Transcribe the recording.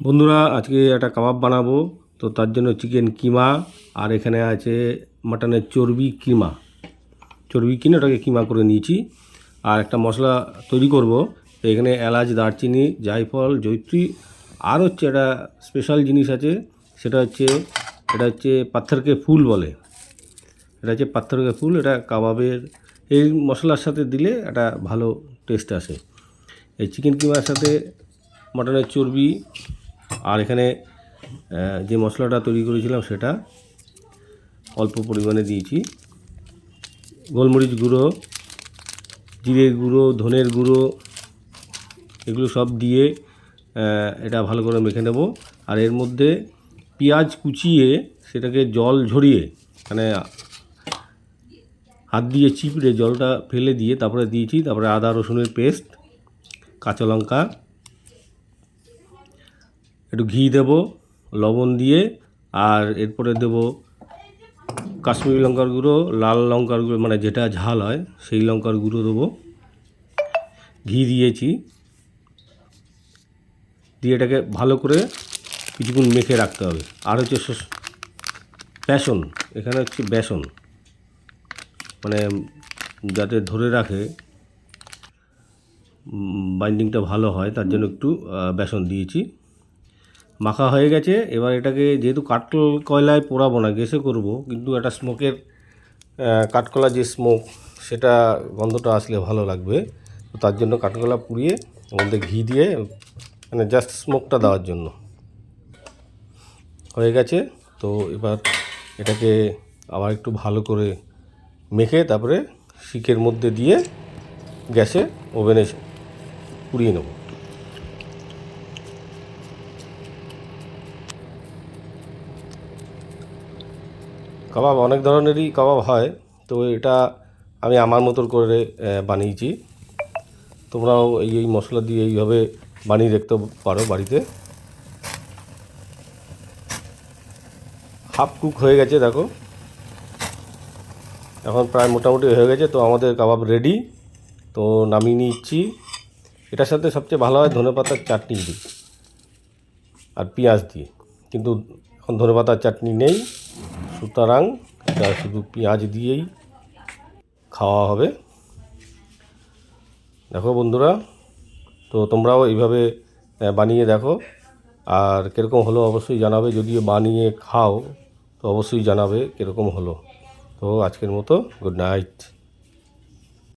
বন্ধুরা আজকে একটা কাবাব বানাবো, তো তার জন্য চিকেন কিমা আর এখানে আছে মাটনের চর্বি কিনে ওটাকে কিমা করে নিয়েছি। আর একটা মশলা তৈরি করব, তো এখানে এলাচ, দারচিনি, জায়ফল, জয়িত্রী, আর হচ্ছে একটা স্পেশাল জিনিস আছে, সেটা হচ্ছে পাথর কে ফুল বলে। এটা হচ্ছে পাথর কে ফুল। এটা কাবাবের এই মশলার সাথে দিলে একটা ভালো টেস্ট আসে। এই চিকেন কিমার সাথে মাটনের চর্বি আর এখানে যে মশলাটা তৈরি করেছিলাম সেটা অল্প পরিমাণে দিয়েছি। গোলমরিচ গুঁড়ো, জিরের গুঁড়ো, ধনের গুঁড়ো, এগুলো সব দিয়ে এটা ভালো করে মেখে নেব। আর এর মধ্যে পেঁয়াজ কুচিয়ে সেটাকে জল ঝরিয়ে, মানে হাত দিয়ে চিপড়ে জলটা ফেলে দিয়ে তারপরে দিয়েছি। তারপরে আদা রসুনের পেস্ট, কাঁচা লঙ্কা, একটু ঘি দেব, লবণ দিয়ে, আর এরপরে দেব কাশ্মীরি লঙ্কার গুঁড়ো, লাল লঙ্কার গুঁড়ো, মানে যেটা ঝাল হয় সেই লঙ্কার গুঁড়ো দেবো। ঘি দিয়েছি, দিয়ে এটাকে ভালো করে কিছুক্ষণ মেখে রাখতে হবে। আর হচ্ছে বেসন, এখানে হচ্ছে বেসন, মানে যাতে ধরে রাখে, বাইন্ডিংটা ভালো হয়, তার জন্য একটু বেসন দিয়েছি। মাখা হয়ে গেছে। এবার এটাকে যেহেতু কাঠকয়লায় পোড়াবো না, গ্যাসে করব, কিন্তু একটা স্মোকের কাঠকয়লা যে স্মোক, সেটা গন্ধটা আসলে ভালো লাগবে। তো তার জন্য কাঠকয়লা পুড়িয়ে ওর মধ্যে ঘি দিয়ে, মানে জাস্ট স্মোকটা দেওয়ার জন্য হয়ে গেছে। তো এবার এটাকে আবার একটু ভালো করে মেখে তারপরে শিকের মধ্যে দিয়ে গ্যাসে ওভেনে পুড়িয়ে নেব। কাবাব অনেক ধরনেরই কাবাব হয়, তো এটা আমি আমার মতো করে বানিয়েছি। তোমরাও এই মশলা দিয়ে এইভাবে বানিয়ে দেখতে পারো বাড়িতে। হাফ কুক হয়ে গেছে, দেখো এখন প্রায় মোটামুটি হয়ে গেছে। তো আমাদের কাবাব রেডি, তো নামিয়ে নিচ্ছি। এটার সাথে সবচেয়ে ভালো হয় ধনেপাতার চাটনি দিই আর পেঁয়াজ দিয়ে, কিন্তু এখন ধনেপাতার চাটনি নেই, সুতরাং এটা শুধু পেঁয়াজ দিয়েই খাওয়া হবে। দেখো বন্ধুরা, তো তোমরাও এইভাবে বানিয়ে দেখো, আর কীরকম হলো অবশ্যই জানাবে। যদি বানিয়ে খাও তো অবশ্যই জানাবে কীরকম হলো। তো আজকের মতো গুড নাইট।